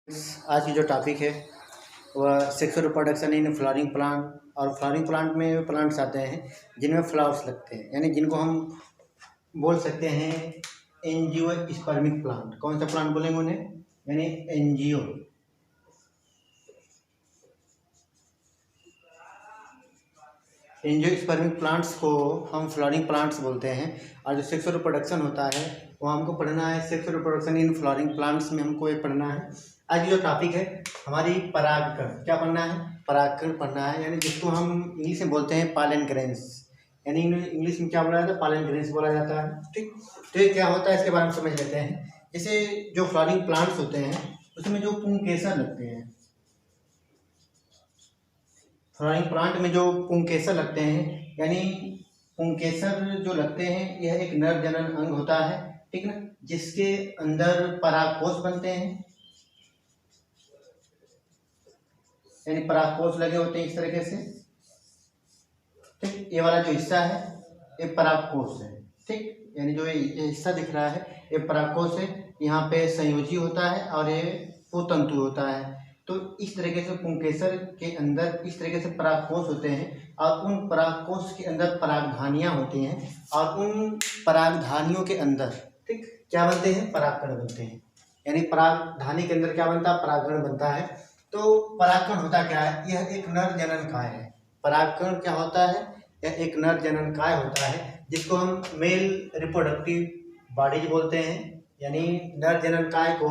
आज की जो टॉपिक है वह sexual reproduction in flowering plant. और फ्लावरिंग प्लांट में प्लांट्स आते हैं जिनमें फ्लावर्स लगते हैं, यानी जिनको हम बोल सकते हैं एंजियोस्पर्मिक प्लांट। कौन सा प्लांट बोलेंगे उन्हें? यानी एंजियोस्पर्मिक प्लांट्स को हम फ्लावरिंग प्लांट्स बोलते हैं। और जो सेक्सुअल रिप्रोडक्शन होता है वो हमको पढ़ना है। Sexual reproduction in flowering plants में हमको ये पढ़ना है। आज की जो टॉपिक है हमारी परागकण। क्या पढ़ना है? परागकण पढ़ना है, यानी जिसको हम इंग्लिश में बोलते हैं पॉलन ग्रेन्स। यानी इंग्लिश में क्या बोला जाता है? पॉलन ग्रेन्स बोला जाता है। ठीक, तो ये क्या होता है इसके बारे में समझ लेते हैं। जैसे जो फ्लावरिंग प्लांट्स होते हैं उसमें जो पुंकेसर लगते हैं, फ्लावरिंग प्लांट में जो पुंकेसर लगते हैं, यानी पुंकेसर जो लगते हैं यह एक नर जनन अंग होता है, ठीक ना, जिसके अंदर परागकोश बनते हैं। यानी परागकोश लगे होते हैं इस तरीके से। ठीक, ये वाला जो हिस्सा है ये परागकोश है। ठीक, यानी जो ये हिस्सा दिख रहा है ये परागकोश है। यहाँ पे संयोजी होता है और ये पुतंतु होता है। तो इस तरीके से पुंकेसर के अंदर इस तरीके से परागकोश होते हैं और उन परागकोश के अंदर परागधानियां होती हैं और उन परागधानियों के अंदर ठीक क्या बनते हैं? परागकण बनते हैं। यानी परागधानी के अंदर क्या बनता है? परागकण बनता है। तो परागकण होता क्या है? यह एक नर जननकाय है। परागकण क्या होता है? यह एक नर जननकाय होता है जिसको हम मेल रिप्रोडक्टिव बॉडीज बोलते हैं। यानी नर जननकाय को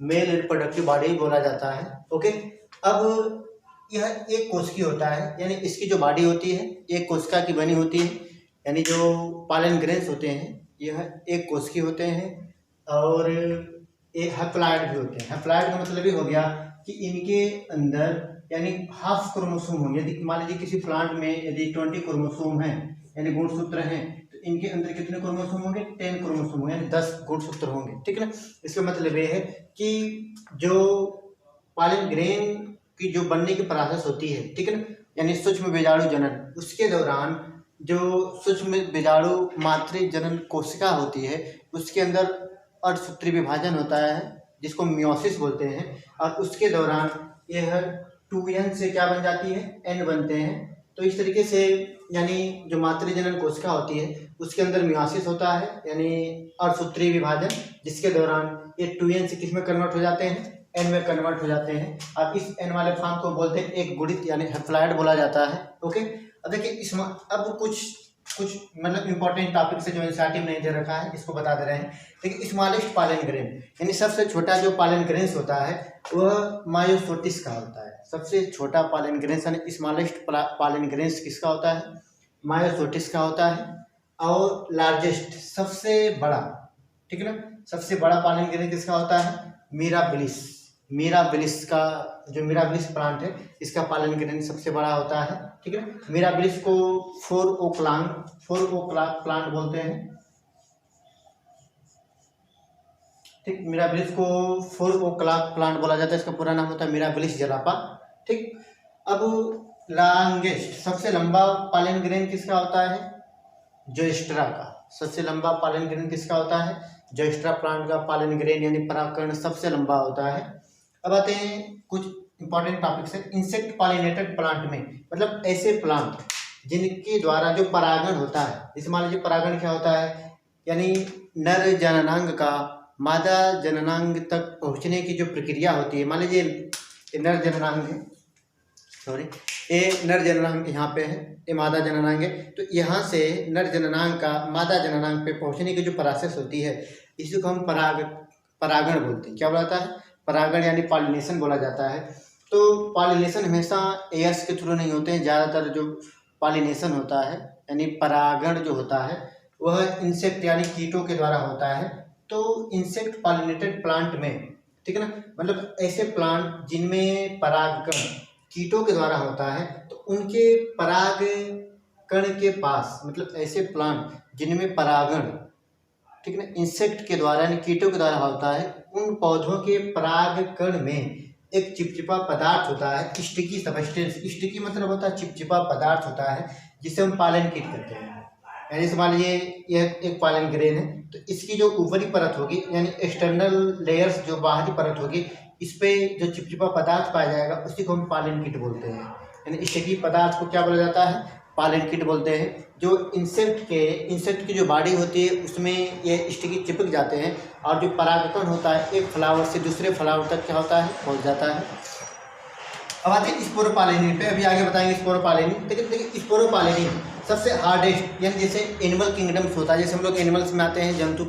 मेल रिप्रोडक्टिव बॉडी बोला जाता है। ओके, अब यह एक कोशिकी होता है, यानी इसकी जो बॉडी होती है एक कोशिका की बनी होती है। यानी जो पॉलन ग्रेन्स होते हैं यह एक कोशिकी होते हैं और एक हैप्लॉइड भी होते हैं। हैप्लॉइड का मतलब ये हो गया कि इनके अंदर यानी हाफ क्रोमोसोम होंगे। यदि मान लीजिए किसी प्लांट में यदि 20 क्रोमोसोम हैं यानी गुणसूत्र हैं, तो इनके अंदर कितने क्रोमोसोम होंगे? 10 क्रोमोसोम होंगे, यानी 10 गुणसूत्र होंगे। ठीक है ना। इसका मतलब ये है कि जो पॉलन ग्रेन की जो बनने की प्रोसेस होती है, ठीक है ना, यानी सूक्ष्म बीजाणु जनन, उसके दौरान जो सूक्ष्म बीजाणु मातृ जनन कोशिका होती है उसके अंदर अर्धसूत्री विभाजन होता है जिसको मियोसिस बोलते हैं। और उसके दौरान यह 2n से क्या बन जाती है? n बनते हैं। तो इस तरीके से यानी जो मातृ जनन कोशिका होती है उसके अंदर मियोसिस होता है, यानी अर्धसूत्री विभाजन, जिसके दौरान ये 2n से किस में कन्वर्ट हो जाते हैं? n में कन्वर्ट हो जाते हैं। अब इस n वाले फॉर्म को बोलते हैं एक गुणित यानी हैप्लॉइड बोला जाता है। ओके, अब देखिए इसमें अब कुछ मतलब इंपॉर्टेंट टॉपिक से जो एनसीईआरटी में नहीं दे रखा है इसको बता दे रहे हैं। देखिए स्मॉलेस्ट पॉलन ग्रेन यानी सबसे छोटा जो पॉलन ग्रेन्स होता है वह मायोसोटिस का होता है। सबसे छोटा पॉलन ग्रेन्स यानी स्मॉलेस्ट पॉलन ग्रेन्स किसका होता है? मायोसोटिस का होता है। और लार्जेस्ट सबसे बड़ा, ठीक है ना, सबसे बड़ा पॉलन ग्रेन किसका होता है? मिराबिलिस। मिराबिलिस का जो मिराबिलिस प्लांट है इसका पॉलन ग्रेन सबसे बड़ा होता है। ठीक है, मिराबिलिस को 4 ओ प्लांट बोलते हैं। ठीक, मिराबिलिस को 4 ओ प्लांट बोला जाता है। इसका पूरा नाम होता है मिराबिलिस जलापा। ठीक, अब लॉन्गेस्ट सबसे लंबा पॉलन ग्रेन किसका होता है? जोस्ट्रा का। सबसे लंबा पॉलन ग्रेन किसका होता है? जोस्ट्रा प्लांट का पॉलन ग्रेन यानी परागकण सबसे लंबा होता है। अब आते हैं कुछ इंपॉर्टेंट टॉपिक्स है। इंसेक्ट पॉलिनेटेड प्लांट में मतलब ऐसे प्लांट जिनके द्वारा जो परागण होता है, जैसे मान लीजिए परागण क्या होता है? यानी नर जननांग का मादा जननांग तक पहुंचने की जो प्रक्रिया होती है। मान लीजिए नर जननांग है, सॉरी ये नर जननांग यहाँ पे है, ये मादा जननांग है। तो यहाँ से नर जननांग का मादा जननांग पे पहुँचने की जो प्रोसेस होती है इसी को हम परागण बोलते हैं। क्या बोला जाता है? परागण यानी पॉलिनेशन बोला जाता है। तो पॉलिनेशन हमेशा एयर्स के थ्रू नहीं होते हैं। ज़्यादातर जो पॉलिनेशन होता है यानी परागण जो होता है वह इंसेक्ट यानी कीटों के द्वारा होता है। तो इंसेक्ट पॉलिनेटेड प्लांट में, ठीक है ना, मतलब ऐसे प्लांट जिनमें परागकण कीटों के द्वारा होता है, तो उनके परागकण के पास मतलब ऐसे प्लांट जिनमें परागण, ठीक है ना, इंसेक्ट के द्वारा यानी कीटों के द्वारा होता है, उन पौधों के परागकण में एक चिपचिपा पदार्थ होता है, स्टिकी सबस्टेंस। स्टिकी मतलब होता है चिपचिपा पदार्थ होता है जिसे हम पॉलन किट कहते हैं। यानी जैसे मान लीजिए यह एक पॉलन ग्रेन है, तो इसकी जो ऊपरी परत होगी यानी एक्सटर्नल लेयर्स जो बाहरी परत होगी इस पे जो चिपचिपा पदार्थ पाया जाएगा उसी को हम पॉलन किट बोलते हैं। यानी स्टिकी पदार्थ को क्या बोला जाता है, पॉलन किट बोलते हैं। जो इंसेक्ट की जो बॉडी होती है उसमें ये स्टिकी चिपक जाते हैं और जो परागकण होता है एक फ्लावर से दूसरे फ्लावर तक क्या होता है, पहुंच जाता है। अब आते हैं स्पोरोपॉलिनिन पे, अभी आगे बताएंगे स्पोरोपॉलिनिन। देखिए स्पोरोपॉलिनिन सबसे हार्डेस्ट, यानी जैसे एनिमल किंगडम्स होता है, जैसे हम लोग एनिमल्स में आते हैं जंतु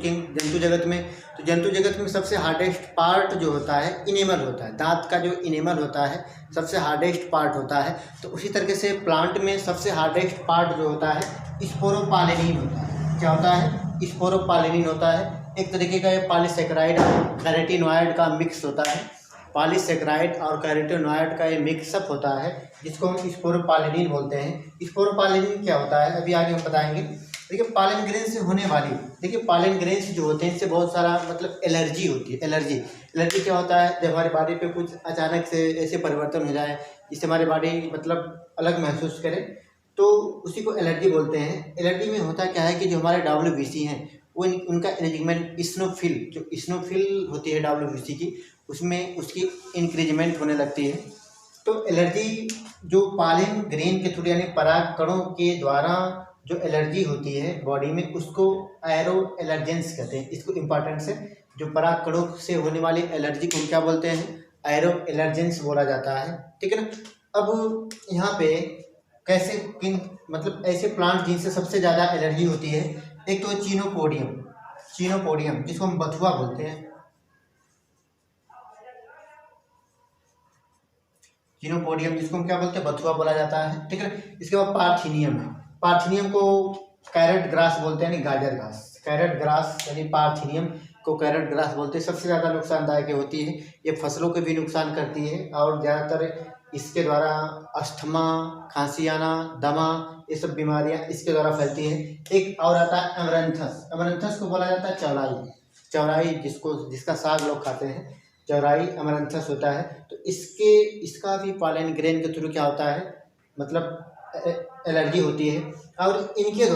जगत में, तो जंतु जगत में सबसे हार्डेस्ट पार्ट जो होता है इनेमल होता है। दांत का जो इनेमल होता है सबसे हार्डेस्ट पार्ट होता है। तो उसी तरीके से प्लांट में सबसे हार्डेस्ट पार्ट जो होता है स्पोरोपॉलिनिन होता है। क्या होता है, स्पोरोपॉलिनिन होता है। एक तरीके का ये पॉलीसेकेराइड कैरोटीनॉइड का मिक्स होता है। पॉलीसेकेराइड और कैरोटीनॉइड का ये मिक्सअप होता है जिसको हम स्पोरोपॉलिनिन बोलते हैं। स्पोरोपॉलिनिन क्या होता है अभी आगे हम बताएंगे। देखिए पॉलन ग्रेन से होने वाली, देखिए पॉलन ग्रेन जो होते हैं इससे बहुत सारा मतलब एलर्जी होती है। एलर्जी क्या होता है, जब हमारी बॉडी पे कुछ अचानक से ऐसे परिवर्तन हो जाए जिससे हमारी बॉडी मतलब अलग महसूस करे तो उसी को एलर्जी बोलते हैं। एलर्जी में होता क्या है कि जो हमारे WBC हैं वो उनका एनर्जीमेंट स्नोफिल होती है WBC की, उसमें उसकी इंक्रीजमेंट होने लगती है। तो एलर्जी जो पॉलन ग्रेन के थ्रू यानी पराग कणों के द्वारा जो एलर्जी होती है बॉडी में उसको एरो एलर्जेंस कहते हैं। इसको इम्पॉर्टेंट से, जो पराग कणों से होने वाली एलर्जी को क्या बोलते हैं, एरो एलर्जेंस बोला जाता है। ठीक है ना। अब यहाँ पे कैसे किन मतलब ऐसे प्लांट जिनसे सबसे ज़्यादा एलर्जी होती है, एक तो चीनोपोडियम जिसको हम बथुआ बोलते हैं। चीनोपोडियम जिसको हम क्या बोलते हैं, बथुआ बोला जाता है। ठीक है। इसके बाद पार्थिनियम है। पार्थिनियम को कैरेट ग्रास बोलते हैं, यानी गाजर घास। कैरेट ग्रास यानी पार्थिनियम को कैरेट ग्रास बोलते हैं। सबसे ज़्यादा नुकसानदायक होती है, ये फसलों को भी नुकसान करती है और ज़्यादातर इसके द्वारा अस्थमा, खांसी आना, दमा, ये सब बीमारियां इसके द्वारा फैलती हैं। एक और आता है अमरंथस को बोला जाता है चौराई जिसका साग लोग खाते हैं, चौराई अमरंथस होता है। तो इसका भी पॉलन ग्रेन के थ्रू क्या होता है, मतलब एलर्जी होती है। और इनके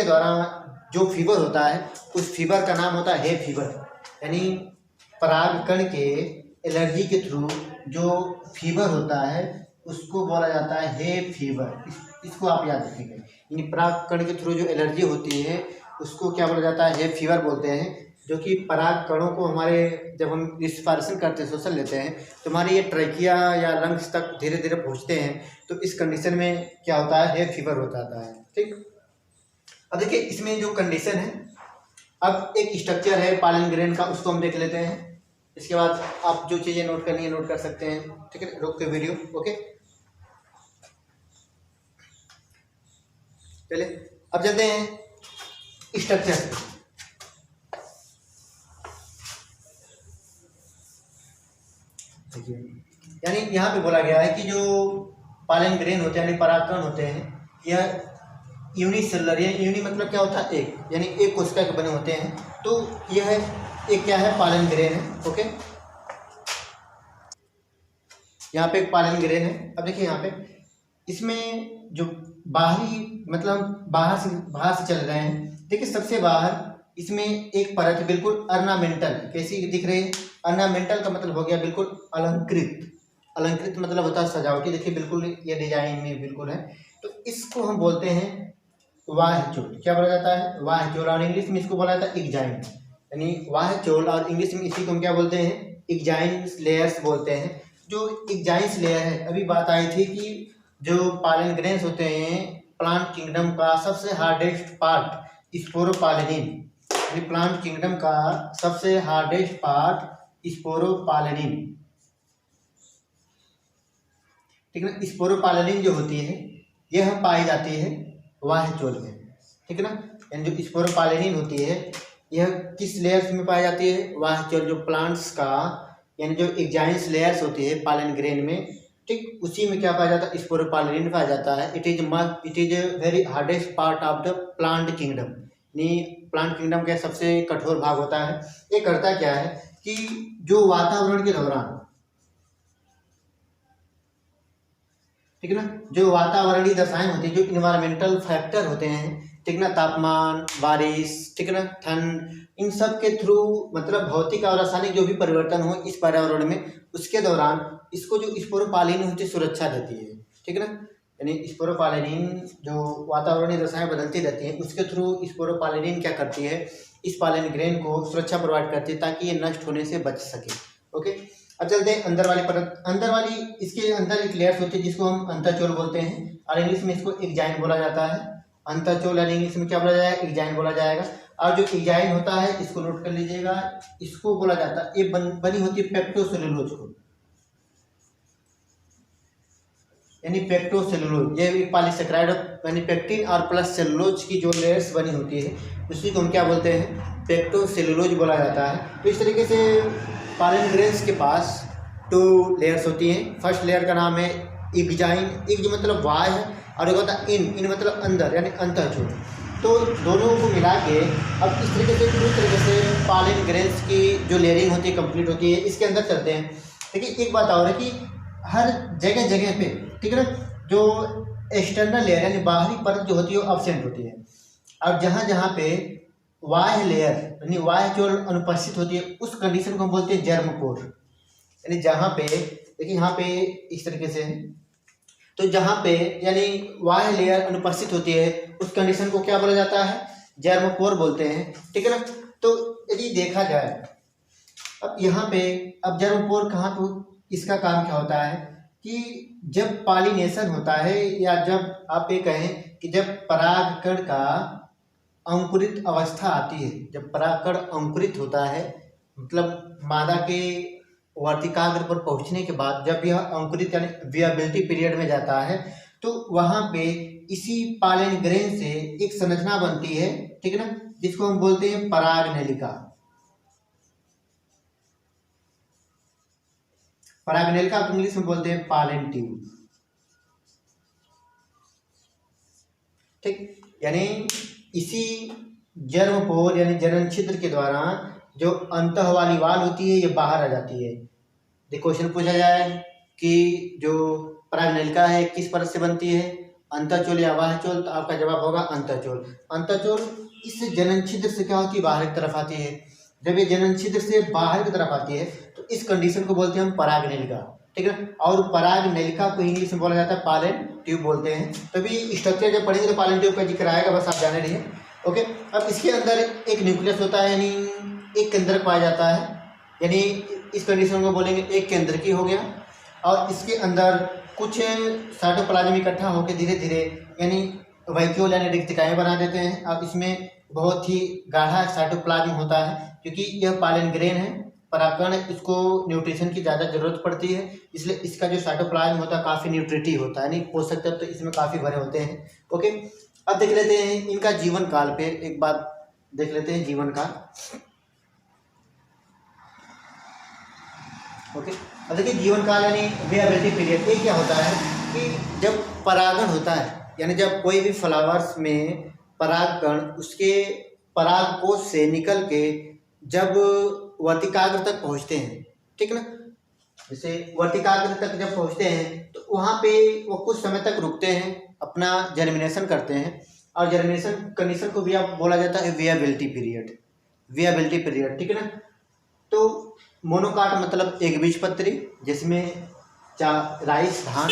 द्वारा जो फीवर होता है उस फीवर का नाम होता है हे फीवर। यानी परागकण के एलर्जी के थ्रू जो फीवर होता है उसको बोला जाता है हे फीवर। इसको आप याद रखिएगा। यानी परागकण के थ्रू जो एलर्जी होती है उसको क्या बोला जाता है, हे फीवर बोलते हैं। जो कि पराग कणों को हमारे जब हम रिस्पायरेशन करते हैं, श्वसन लेते हैं, तो हमारे ये ट्रैकिया या लंग्स तक धीरे धीरे पहुँचते हैं। तो इस कंडीशन में क्या होता है, हे फीवर होता है। ठीक। अब देखिए इसमें जो कंडीशन है, अब एक स्ट्रक्चर है पॉलन ग्रेन का, उसको हम देख लेते हैं। इसके बाद आप जो चीज़ें नोट करनी है नोट कर सकते हैं। ठीक है, रोक के वीडियो। ओके, चलिए अब चलते हैं स्ट्रक्चर। यानी यहाँ पे बोला गया है कि जो पॉलन ग्रेन होते हैं यानी परागकण होते हैं, यह यूनिसेलुलर, यूनि मतलब क्या होता है एक, यानी एक कोशिका के बने होते हैं। तो यह एक क्या है, पॉलन ग्रेन है। ओके, यहाँ पे एक पॉलन ग्रेन है। अब देखिए यहाँ पे इसमें जो बाहरी मतलब बाहर से चल रहे हैं। देखिए सबसे बाहर इसमें एक परत बिल्कुल अर्नामेंटल, कैसी दिख रही है, अर्नामेंटल का मतलब हो गया बिल्कुल अलंकृत मतलब होता है सजावटी। देखिए बिल्कुल ये डिजाइन में बिल्कुल है। तो इसको हम बोलते हैं वाह्यचोल। क्या बोला जाता है, वाह्यचोल। और इंग्लिश में इसको बोला जाता है इग्जाइन, यानी वाह्यचोल। और इंग्लिश में इसी को हम क्या बोलते हैं, इग्जाइन लेयर्स बोलते हैं। जो इग्जाइन लेयर है, अभी बात आई थी कि जो पॉलन ग्रेन्स होते हैं प्लांट किंगडम का सबसे हार्डेस्ट पार्ट स्पोरोपॉलिनिन, प्लांट किंगडम का सबसे हार्डेस्ट पार्ट स्पोरोपॉलिनिन। ठीक है ना। स्पोरोपॉलिनिन जो होती है यह पाई जाती है वाह्यचोल में। ठीक है ना। यानी जो स्पोरोपॉलिनिन होती है यह किस लेयर्स में पाई जाती है, वाह्यचोल। जो प्लांट्स का यानी जो एग्जाइन्स लेयर्स होती है पॉलन ग्रेन में, ठीक उसी में क्या पाया जाता है, स्पोरोपॉलिनिन पाया जाता है। It is very hardest part of the plant kingdom. यानी प्लांट किंगडम का सबसे कठोर भाग होता है। ये करता क्या है कि जो वातावरण के दौरान, ठीक है ना, जो वातावरणीय दशाएं होती हैं, जो इन्वायरमेंटल फैक्टर होते हैं, ठीक ना, तापमान, बारिश, ठीक ना, ठंड, इन सब के थ्रू मतलब भौतिक और रासायनिक जो भी परिवर्तन हो इस पर्यावरण में, उसके दौरान इसको जो स्पोरोपालिन होती है सुरक्षा देती है, ठीक ना। यानी स्पोरोपालिन जो वातावरणीय दशाएं बदलती रहती हैं उसके थ्रू स्पोरोपालिन क्या करती है, इस पालन ग्रेन को सुरक्षा प्रोवाइड करती है ताकि ये नष्ट होने से बच सके। ओके, अब चलते हैं अंदर वाली परत। अंदर वाली, इसके अंदर एक लेयर्स होती है जिसको हम अंतःचोल बोलते हैं और इंग्लिश में इसको एक्जाइन बोला जाता है। अंतःचोल यानी इंग्लिश में क्या बोला जाएगा, एक्जाइन बोला जाएगा। और जो एक्जाइन होता है इसको नोट कर लीजिएगा, इसको बोला जाता है, ये बनी होती है पेप्टोसेलुलोज को, यानी पेप्टोसेलुलोज। ये एक पॉलीसेकेराइड यानी पेक्टिन और प्लस सेलुलोज की जो लेयर्स बनी होती है उसी को हम क्या बोलते हैं, पेप्टोसेलुलोज बोला जाता है। तो इस तरीके से पॉलन ग्रेन्स के पास 2 लेयर्स होती हैं। फर्स्ट लेयर का नाम है एक्जाइन, एक जो मतलब बाह्य है, और एक होता है इन मतलब अंदर यानी अंतःचोल। तो दोनों को मिला के अब इस तरीके से पूरी तरीके से पॉलन ग्रेन्स की जो लेयरिंग होती है कंप्लीट होती है। इसके अंदर चलते हैं। देखिए एक बात और है कि हर जगह जगह पे, ठीक है ना, जो एक्सटर्नल लेयर यानी बाहरी परत जो होती है वो एब्सेंट होती है, और जहाँ जहाँ पे बाह्य लेयर यानी बाह्य चोल अनुपस्थित होती है उस कंडीशन को हम बोलते हैं जर्मपोर। यानी जहाँ पे देखिए यहाँ पे इस तरीके से है, तो जहाँ पे यानी बाह्य लेयर अनुपस्थित होती है उस कंडीशन को क्या बोला जाता है, जर्मपोर बोलते हैं, ठीक है ना। तो यदि देखा जाए अब यहाँ पे, अब जर्मपोर कहाँ पे, इसका काम क्या होता है कि जब पॉलिनेशन होता है या जब आप ये कहें कि जब परागकण का अंकुरित अवस्था आती है, जब परागकण अंकुरित होता है मतलब मादा के वर्तिकाग्र पर पहुंचने के बाद जब यह अंकुरित यानी विएबिलिटी पीरियड में जाता है तो वहां पे इसी पॉलन ग्रेन से एक संरचना बनती है, ठीक है ना, जिसको हम बोलते हैं परागनलिका। परागनलिका को इंग्लिश में बोलते हैं पॉलन ट्यूब, ठीक। यानी इसी जर्मपोर यानी जनन छिद्र के द्वारा जो अंतः वाली वाल होती है ये बाहर आ जाती है। देखो क्वेश्चन पूछा जाए कि जो परागनलिका है किस परत से बनती है, अंतःचोल या बाह्यचोल, तो आपका जवाब होगा अंतःचोल। अंतःचोल इस जनन छिद्र से क्या होती है, बाहर की तरफ आती है। जब ये जनन छिद्र से बाहर की तरफ आती है तो इस कंडीशन को बोलते हैं हम परागनलिका, ठीक है। और परागनलिका को इंग्लिश में बोला जाता है पॉलन ट्यूब बोलते हैं। तभी स्ट्रक्चर जब पढ़ेंगे तो पॉलन ट्यूब का जिक्र आएगा, बस आप जाने रहिए। ओके, अब इसके अंदर एक न्यूक्लियस होता है यानी एक केंद्रक पाया जाता है, यानी इस कंडीशन को बोलेंगे एक केंद्रकी हो गया। और इसके अंदर कुछ साइटोप्लाज्म इकट्ठा होकर धीरे धीरे यानी वैक्यूल यानी रिक्तिकाएँ बना देते हैं। अब इसमें बहुत ही गाढ़ा साइटोप्लाज्म होता है क्योंकि यह पॉलन ग्रेन है, परागकण, इसको न्यूट्रिशन की ज़्यादा जरूरत पड़ती है, इसलिए इसका जो साइटोप्लाज्म होता है काफ़ी न्यूट्रिटिव होता है, यानी पोषक तत्व तो इसमें काफ़ी भरे होते हैं। ओके, अब देख लेते हैं इनका जीवन काल पे एक बात देख लेते हैं, जीवन काल। ओके, अब देखिए जीवन काल यानी विएबिलिटी पीरियड। ये क्या होता है कि जब परागण होता है यानी जब कोई भी फ्लावर्स में परागकण उसके परागकोश से निकल के जब वर्तिकाग्र तक पहुंचते हैं, ठीक ना, जैसे वर्तिकाग्र तक जब पहुंचते हैं तो वहाँ पे वो कुछ समय तक रुकते हैं, अपना जर्मिनेशन करते हैं, और जर्मिनेशन कंडीशन को भी आप बोला जाता है विएबिलिटी पीरियड, विएबिलिटी पीरियड, ठीक है ना। तो मोनोकाट मतलब एक बीजपत्री, जिसमें राइस धान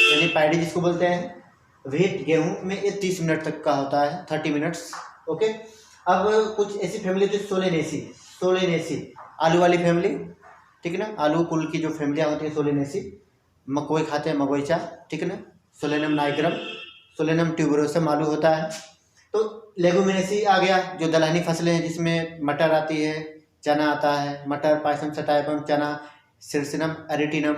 यानी पैडी जिसको बोलते हैं, व्हीट गेहूं में ये 30 मिनट तक का होता है, 30 मिनट्स। ओके, अब कुछ ऐसी फैमिली जो सोलेनेसी आलू वाली फैमिली, ठीक है ना, आलू कुल की जो फैमिलियाँ होती है सोलेनेसी, मकोई खाते हैं मकोईचा, ठीक है ना, सोलेनम नाइग्रम, सोलेनम ट्यूबरोसम आलू होता है। तो लेगुमिनेसी आ गया जो दलहनी फसलें हैं जिसमें मटर आती है, चना आता है, मटर, पायसम, सटाइपम, चना, सिरसिनम, एरिटिनम।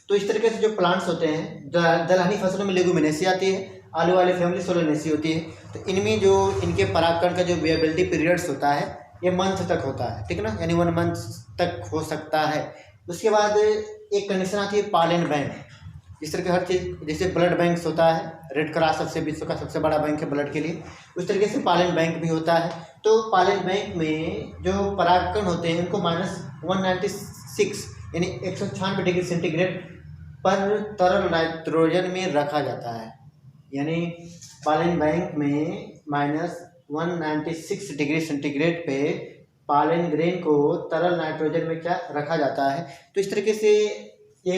तो इस तरीके से जो प्लांट्स होते हैं दलहनी फसलों में लेगुमिनेसी आती है, आलू वाली फैमिली सोलेनेसी होती है। तो इनमें जो इनके परागकण का जो विएबिलिटी पीरियड्स होता है ये मंथ तक होता है, ठीक है ना, यानी 1 मंथ तक हो सकता है। उसके बाद एक कंडीशन आती है पॉलन बैंक। जिस तरह के हर चीज़, जैसे ब्लड बैंक होता है, रेड क्रॉस सबसे विश्व का सबसे बड़ा बैंक है ब्लड के लिए, उस तरीके से पॉलन बैंक भी होता है। तो पॉलन बैंक में जो परागकण होते हैं उनको -196 यानी 196 डिग्री सेंटीग्रेड पर तरल नाइट्रोजन में रखा जाता है। यानी पॉलन बैंक में -196 डिग्री सेंटीग्रेड पे पॉलन ग्रेन को तरल नाइट्रोजन में क्या रखा जाता है। तो इस तरीके से ये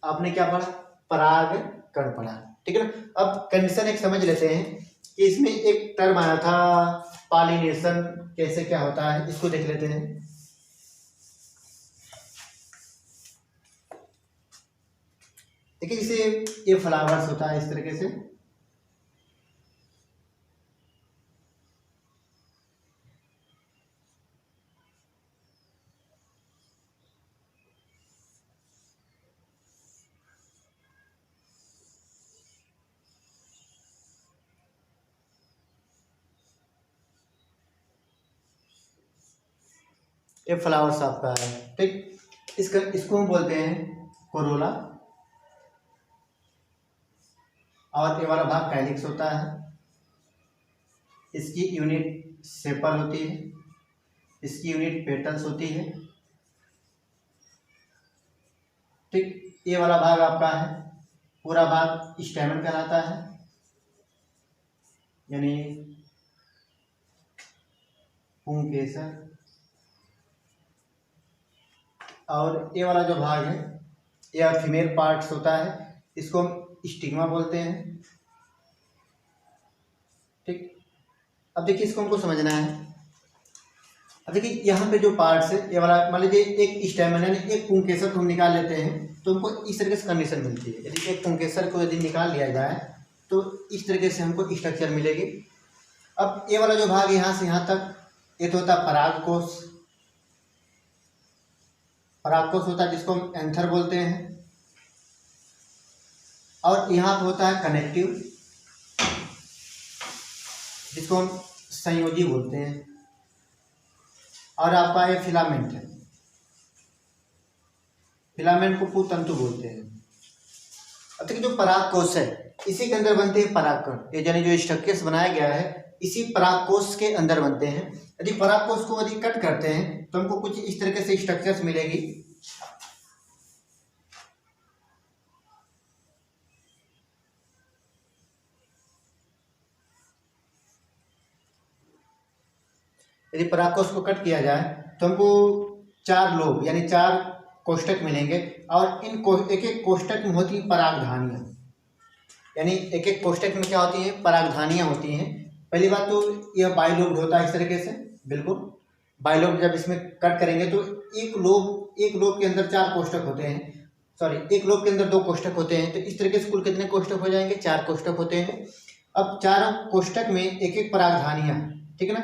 आपने क्या पढ़ा, परागकण पढ़ा, ठीक है ना। अब कंडीशन एक समझ लेते हैं कि इसमें एक टर्म आया था पॉलिनेशन, कैसे क्या होता है इसको देख लेते हैं। देखिए जैसे ये फ्लावर्स होता है इस तरीके से, ये फ्लावर्स आपका है, ठीक। इसको हम बोलते हैं कोरोला, और ये वाला भाग कैलिक्स होता है। इसकी यूनिट सेपल होती है, इसकी यूनिट पेटल्स होती है, ठीक। ये वाला भाग आपका है, पूरा भाग स्टैमेन कहलाता है, यानी पुंकेसर। और ये वाला जो भाग है ये फीमेल पार्ट्स होता है, इसको हम स्टिग्मा बोलते हैं, ठीक। अब देखिए इसको हमको समझना है। अब देखिए यहाँ पे जो पार्ट्स है ये वाला, मान लीजिए एक स्टैमेन यानी एक पुंकेसर को हम निकाल लेते हैं तो हमको इस तरीके से कंडीशन मिलती है। यदि एक पुंकेसर को यदि निकाल लिया जाए तो इस तरीके से हमको स्ट्रक्चर मिलेगी। अब ये वाला जो भाग है यहाँ से यहाँ तक, ये तो होता है परागकोश। परागकोश होता है जिसको हम एंथर बोलते हैं, और यहाँ पे होता है कनेक्टिव जिसको हम संयोजी बोलते हैं, और आपका ये फिलामेंट है, फिलामेंट को पुतंतु बोलते हैं। अब देखिए जो परागकोश है इसी के अंदर बनते हैं परागकण। ये यानी जो स्ट्रक्चर्स बनाया गया है इसी परागकोश के अंदर बनते हैं। यदि परागकोश को यदि कट करते हैं तो हमको कुछ इस तरीके से स्ट्रक्चर्स मिलेगी। यदि परागकोश को कट किया जाए तो हमको 4 लोब यानी 4 कोष्ठक मिलेंगे, और इन एक एक कोष्ठक में होती है परागधानियाँ। यानी एक एक कोष्ठक में क्या होती है, परागधानियाँ होती हैं। पहली बात तो यह बाइलोब्ड होता है इस तरीके से, बिल्कुल बाइलोब्ड। जब इसमें कट करेंगे तो एक लोब के अंदर 4 कोष्ठक होते हैं, सॉरी एक लोब के अंदर 2 कोष्ठक होते हैं। तो इस तरीके से कुल कितने कोष्ठक हो जाएंगे, 4 कोष्ठक होते हैं। अब 4 कोष्ठक में एक एक परागधानियाँ, ठीक है ना,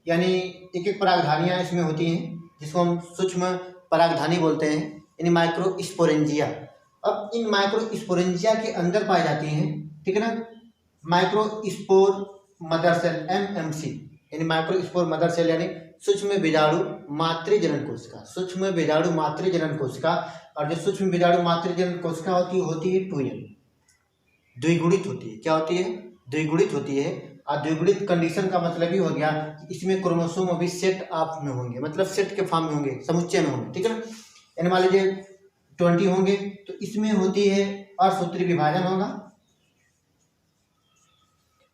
यानी एक एक परागधानियाँ इसमें होती हैं जिसको हम सूक्ष्म परागधानी बोलते हैं, यानी माइक्रोस्पोरेंजिया। अब इन माइक्रोस्पोरेंजिया के अंदर पाई जाती हैं, ठीक है ना, माइक्रोस्पोर मदर सेल MMC, यानी माइक्रोस्पोर मदर सेल यानी सूक्ष्म बीजाणु मातृजनन कोशिका, सूक्ष्म बीजाणु मातृजनन कोशिका। और जो सूक्ष्म बीजाणु मातृजनन कोशिका होती है 2n, द्विगुणित होती है। क्या होती है, द्विगुणित होती है। और द्विगुणित कंडीशन का मतलब ही हो गया कि इसमें क्रोमोसोम अभी सेट आप में होंगे, मतलब सेट के फॉर्म में होंगे, समुच्चय में होंगे, ठीक है ना। यानी मान लीजिए 20 होंगे तो इसमें होती है अर्धसूत्री विभाजन होगा,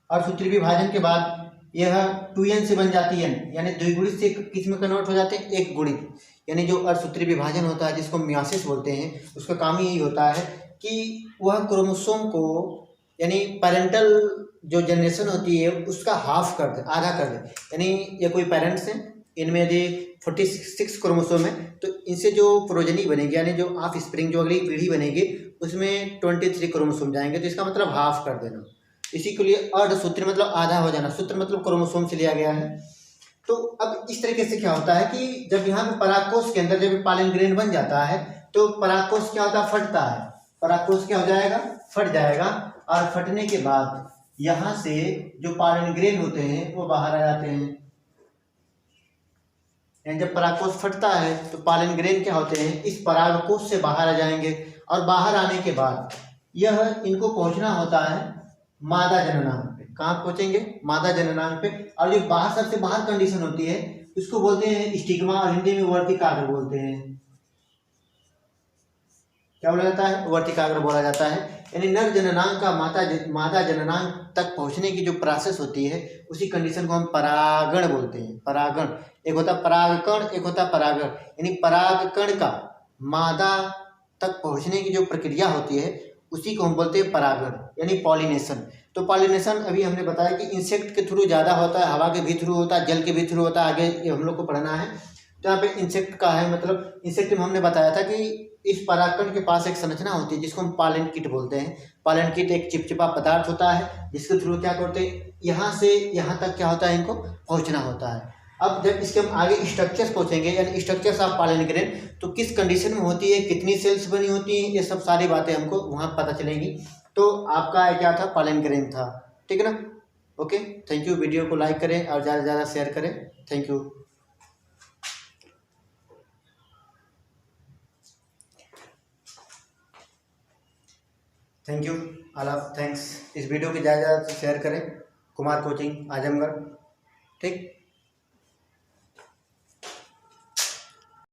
और सूत्री विभाजन के बाद यह 2n से बन जाती है, यानी द्विगुणित से किस में कन्वर्ट हो जाते हैं, एक गुणित। यानी जो अर्धसूत्री विभाजन होता है जिसको मियोसिस बोलते हैं, उसका काम ही यही होता है कि वह क्रोमोसोम को यानी पेरेंटल जो जनरेशन होती है उसका हाफ कर दे, आधा कर दे। यानी ये कोई पेरेंट्स हैं, इनमें यदि 46 क्रोमोसोम है तो इनसे जो प्रोजनी बनेगी यानी जो ऑफ स्प्रिंग जो अगली पीढ़ी बनेगी उसमें 23 क्रोमोसोम जाएंगे। तो इसका मतलब हाफ कर देना, इसी के लिए अर्धसूत्री मतलब आधा हो जाना, सूत्र मतलब क्रोमोसोम से लिया गया है। तो अब इस तरीके से क्या होता है कि जब यहाँ पे परागकोश के अंदर जब पॉलन ग्रेन बन जाता है तो परागकोश क्या होता है, फटता है। परागकोश क्या हो जाएगा, फट जाएगा, और फटने के बाद यहाँ से जो पॉलन ग्रेन होते हैं वो बाहर आ जाते हैं। यानी जब परागकोश फटता है तो पॉलन ग्रेन क्या होते हैं, इस परागकोश से बाहर आ जाएंगे, और बाहर आने के बाद यह इनको पहुंचना होता है मादा जननांग पे। कहाँ पहुंचेंगे, मादा जननांग पे। और जो बाहर सबसे बाहर कंडीशन होती है उसको बोलते हैं स्टिग्मा, और हिंदी में वर्तिकाग्र बोलते हैं। क्या बोला जाता है, वर्तिकाग्र बोला जाता है। यानी नर जननांग का मादा जननांग तक पहुंचने की जो प्रोसेस होती है उसी कंडीशन को हम परागण बोलते हैं। परागण, एक होता परागकण, एक होता परागण। यानी परागकण का मादा तक पहुंचने की जो प्रक्रिया होती है उसी को हम बोलते हैं परागण, यानी पॉलिनेशन। तो पॉलिनेशन अभी हमने बताया कि इंसेक्ट के थ्रू ज़्यादा होता है, हवा के भी थ्रू होता है, जल के भी थ्रू होता है, आगे ये हम लोग को पढ़ना है। तो यहाँ पे इंसेक्ट का है, मतलब इंसेक्ट में हमने बताया था कि इस परागकण के पास एक संरचना होती है जिसको हम पॉलन किट बोलते हैं। पॉलन किट एक चिपचिपा पदार्थ होता है जिसके थ्रू क्या करते हैं, यहाँ से यहाँ तक क्या होता है, इनको पहुँचना होता है। अब जब इसके हम आगे स्ट्रक्चर्स पहुँचेंगे, यानी स्ट्रक्चर्स ऑफ पॉलन ग्रेन, तो किस कंडीशन में होती है, कितनी सेल्स बनी होती हैं, ये सब सारी बातें हमको वहाँ पता चलेंगी। तो आपका क्या था, पॉलन ग्रेन था, ठीक है ना। Okay, thank you. वीडियो को लाइक करें और ज़्यादा से ज़्यादा शेयर करें। Thank you. Thank you all of, thanks. इस वीडियो को ज़्यादा से ज़्यादा शेयर करें। कुमार कोचिंग आजमगढ़, ठीक।